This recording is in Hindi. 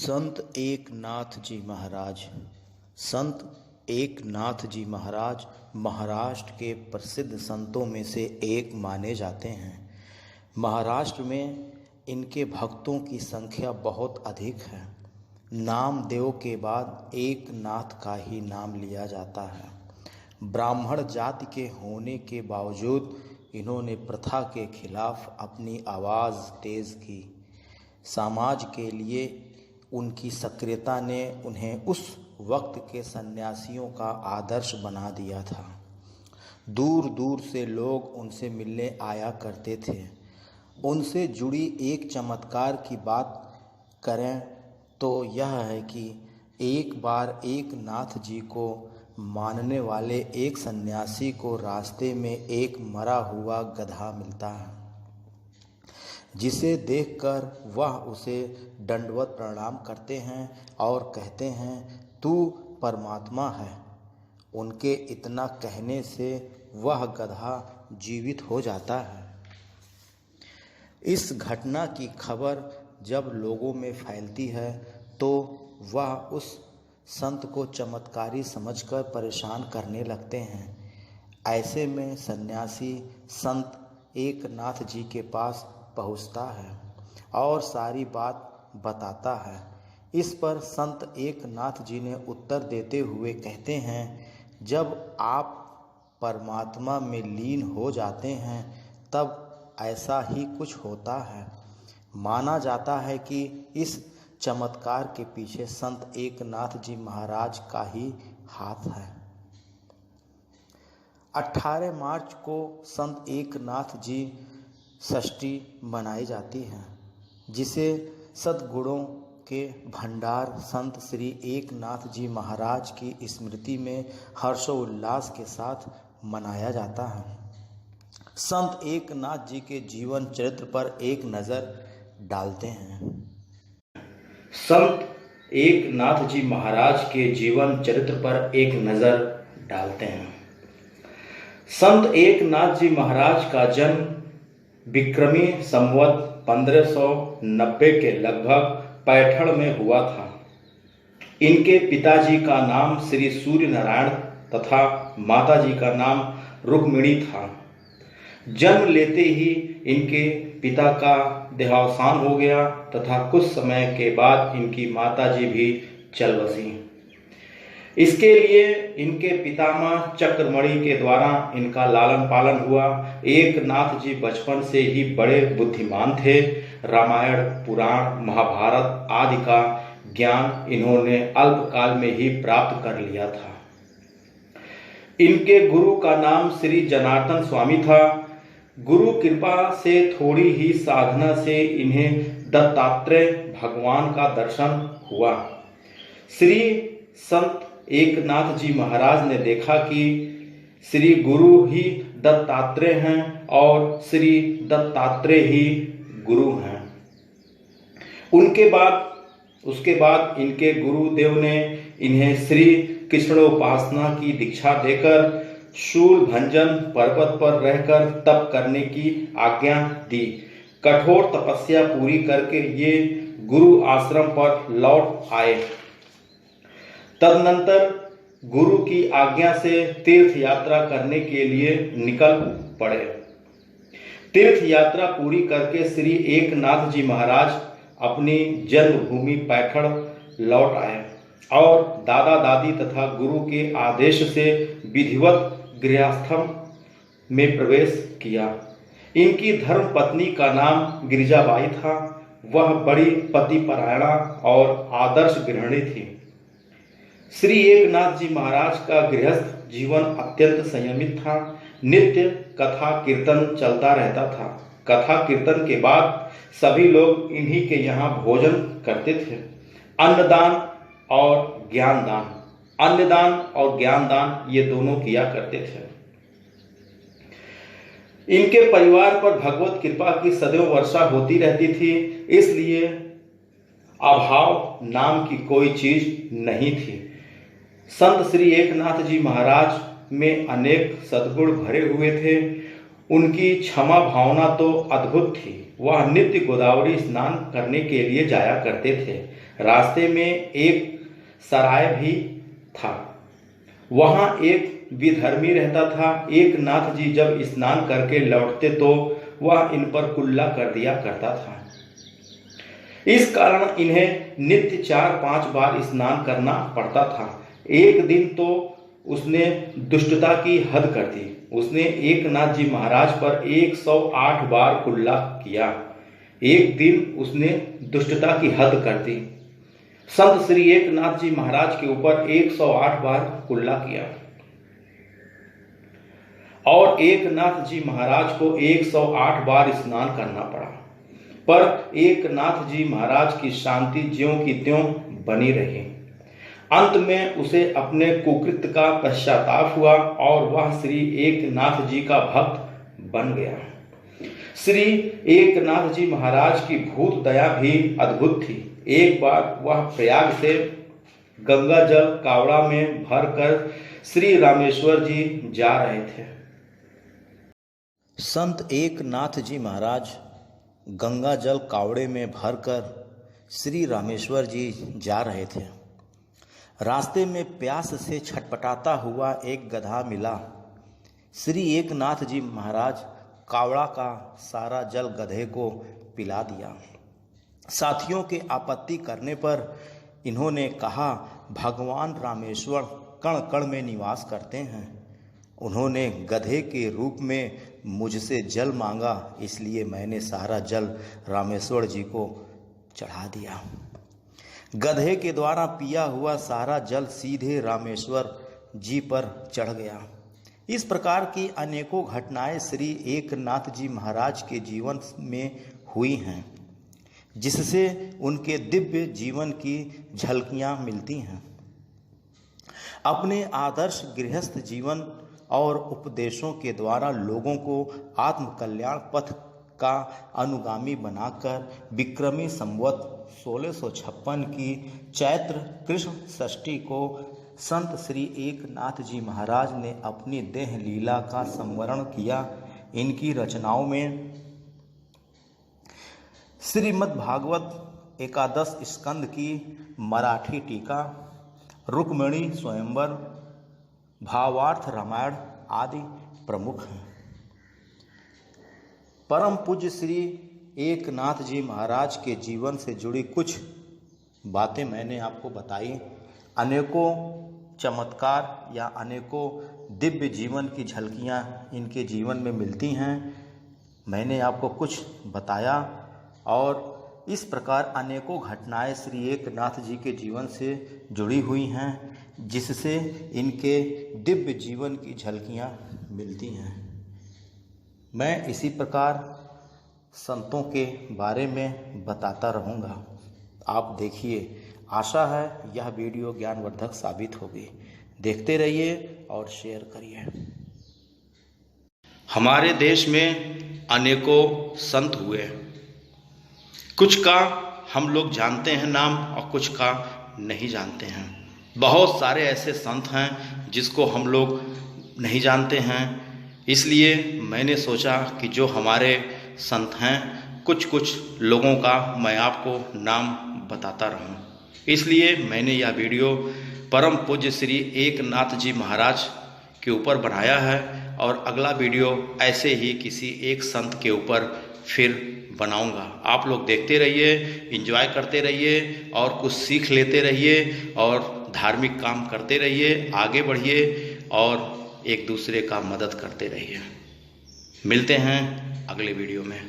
संत एकनाथ जी महाराज। संत एकनाथ जी महाराज महाराष्ट्र के प्रसिद्ध संतों में से एक माने जाते हैं। महाराष्ट्र में इनके भक्तों की संख्या बहुत अधिक है। नामदेव के बाद एकनाथ का ही नाम लिया जाता है। ब्राह्मण जाति के होने के बावजूद इन्होंने प्रथा के खिलाफ अपनी आवाज़ तेज़ की। समाज के लिए उनकी सक्रियता ने उन्हें उस वक्त के सन्यासियों का आदर्श बना दिया था। दूर दूर से लोग उनसे मिलने आया करते थे। उनसे जुड़ी एक चमत्कार की बात करें तो यह है कि एक बार एकनाथ जी को मानने वाले एक सन्यासी को रास्ते में एक मरा हुआ गधा मिलता है, जिसे देखकर वह उसे दंडवत प्रणाम करते हैं और कहते हैं, तू परमात्मा है। उनके इतना कहने से वह गधा जीवित हो जाता है। इस घटना की खबर जब लोगों में फैलती है तो वह उस संत को चमत्कारी समझकर परेशान करने लगते हैं। ऐसे में सन्यासी संत एकनाथ जी के पास पहुँचता है और सारी बात बताता है। इस पर संत एकनाथ जी ने उत्तर देते हुए कहते हैं, जब आप परमात्मा में लीन हो जाते हैं तब ऐसा ही कुछ होता है। माना जाता है कि इस चमत्कार के पीछे संत एकनाथ जी महाराज का ही हाथ है। 18 मार्च को संत एकनाथ जी षष्ठी मनाई जाती है, जिसे सद्गुणों के भंडार संत श्री एकनाथ जी महाराज की स्मृति में हर्षोल्लास के साथ मनाया जाता है। संत एकनाथ जी के जीवन चरित्र पर एक नज़र डालते हैं। संत एकनाथ जी महाराज के जीवन चरित्र पर एक नज़र डालते हैं। संत एकनाथ जी महाराज का जन्म विक्रमी संवत 1590 के लगभग पैठण में हुआ था। इनके पिताजी का नाम श्री सूर्य नारायण तथा माताजी का नाम रुक्मिणी था। जन्म लेते ही इनके पिता का देहावसान हो गया तथा कुछ समय के बाद इनकी माताजी भी चल बसी। इसके लिए इनके पितामह चक्रमणि के द्वारा इनका लालन पालन हुआ। एकनाथ जी बचपन से ही बड़े बुद्धिमान थे। रामायण, पुराण, महाभारत आदि का ज्ञान इन्होंने अल्पकाल में ही प्राप्त कर लिया था। इनके गुरु का नाम श्री जनार्दन स्वामी था। गुरु कृपा से थोड़ी ही साधना से इन्हें दत्तात्रेय भगवान का दर्शन हुआ। श्री संत एकनाथ जी महाराज ने देखा कि श्री गुरु ही दत्तात्रेय हैं और श्री दत्तात्रेय ही गुरु हैं। उसके बाद इनके गुरुदेव ने इन्हें श्री कृष्णोपासना की दीक्षा देकर शूल भंजन पर्वत पर रहकर तप करने की आज्ञा दी। कठोर तपस्या पूरी करके ये गुरु आश्रम पर लौट आए। तदनंतर गुरु की आज्ञा से तीर्थ यात्रा करने के लिए निकल पड़े। तीर्थ यात्रा पूरी करके श्री एकनाथ जी महाराज अपनी जन्मभूमि पैठण लौट आए और दादा दादी तथा गुरु के आदेश से विधिवत गृहस्थम में प्रवेश किया। इनकी धर्म पत्नी का नाम गिरिजाबाई था। वह बड़ी पतिपरायणा और आदर्श गृहिणी थी। श्री एकनाथ जी महाराज का गृहस्थ जीवन अत्यंत संयमित था। नित्य कथा कीर्तन चलता रहता था। कथा कीर्तन के बाद सभी लोग इन्हीं के यहाँ भोजन करते थे। अन्नदान और ज्ञानदान, अन्नदान और ज्ञानदान ये दोनों किया करते थे। इनके परिवार पर भगवत कृपा की सदैव वर्षा होती रहती थी, इसलिए अभाव नाम की कोई चीज नहीं थी। संत श्री एकनाथ जी महाराज में अनेक सद्गुण भरे हुए थे। उनकी क्षमा भावना तो अद्भुत थी। वह नित्य गोदावरी स्नान करने के लिए जाया करते थे। रास्ते में एक सराय भी था, वहां एक विधर्मी रहता था। एक नाथ जी जब स्नान करके लौटते तो वह इन पर कुल्ला कर दिया करता था। इस कारण इन्हें नित्य 4-5 बार स्नान करना पड़ता था। एक दिन तो उसने दुष्टता की हद कर दी। उसने एक नाथ जी महाराज पर 108 बार कुल्ला किया। एक दिन उसने दुष्टता की हद कर दी। संत श्री एक नाथ जी महाराज के ऊपर 108 बार कुल्ला किया और एक नाथ जी महाराज को 108 बार स्नान करना पड़ा। पर एक नाथ जी महाराज की शांति ज्यों की त्यों बनी रही। अंत में उसे अपने कुकृत्य का पश्चाताप हुआ और वह श्री एक नाथ जी का भक्त बन गया। श्री एक नाथ जी महाराज की भूत दया भी अद्भुत थी। एक बार वह प्रयाग से गंगा जल कावड़ा में भरकर श्री रामेश्वर जी जा रहे थे। संत एक नाथ जी महाराज गंगा जल कावड़े में भरकर श्री रामेश्वर जी जा रहे थे। रास्ते में प्यास से छटपटाता हुआ एक गधा मिला। श्री एक नाथ जी महाराज कावड़ा का सारा जल गधे को पिला दिया। साथियों के आपत्ति करने पर इन्होंने कहा, भगवान रामेश्वर कण कण में निवास करते हैं। उन्होंने गधे के रूप में मुझसे जल मांगा, इसलिए मैंने सारा जल रामेश्वर जी को चढ़ा दिया। गधे के द्वारा पिया हुआ सारा जल सीधे रामेश्वर जी पर चढ़ गया। इस प्रकार की अनेकों घटनाएं श्री एक नाथ जी महाराज के जीवन में हुई हैं, जिससे उनके दिव्य जीवन की झलकियां मिलती हैं। अपने आदर्श गृहस्थ जीवन और उपदेशों के द्वारा लोगों को आत्म कल्याण पथ का अनुगामी बनाकर विक्रमी संवत 1656 की चैत्र कृष्ण षष्ठी को संत श्री एक नाथ जी महाराज ने अपनी देह लीला का संवरण किया। इनकी रचनाओं में श्रीमद् भागवत एकादश स्कंद की मराठी टीका, रुक्मिणी स्वयंवर, भावार्थ रामायण आदि प्रमुख हैं। परम पूज्य श्री एक नाथ जी महाराज के जीवन से जुड़ी कुछ बातें मैंने आपको बताई। अनेकों चमत्कार या अनेकों दिव्य जीवन की झलकियां इनके जीवन में मिलती हैं। मैंने आपको कुछ बताया और इस प्रकार अनेकों घटनाएं श्री एक नाथ जी के जीवन से जुड़ी हुई हैं, जिससे इनके दिव्य जीवन की झलकियां मिलती हैं। मैं इसी प्रकार संतों के बारे में बताता रहूँगा। आप देखिए, आशा है यह वीडियो ज्ञानवर्धक साबित होगी। देखते रहिए और शेयर करिए। हमारे देश में अनेकों संत हुए, कुछ का हम लोग जानते हैं नाम और कुछ का नहीं जानते हैं। बहुत सारे ऐसे संत हैं जिसको हम लोग नहीं जानते हैं। इसलिए मैंने सोचा कि जो हमारे संत हैं, कुछ लोगों का मैं आपको नाम बताता रहूं। इसलिए मैंने यह वीडियो परम पूज्य श्री एक नाथ जी महाराज के ऊपर बनाया है और अगला वीडियो ऐसे ही किसी एक संत के ऊपर फिर बनाऊंगा। आप लोग देखते रहिए, एंजॉय करते रहिए और कुछ सीख लेते रहिए और धार्मिक काम करते रहिए, आगे बढ़िए और एक दूसरे का मदद करते रहिए। मिलते हैं अगले वीडियो में।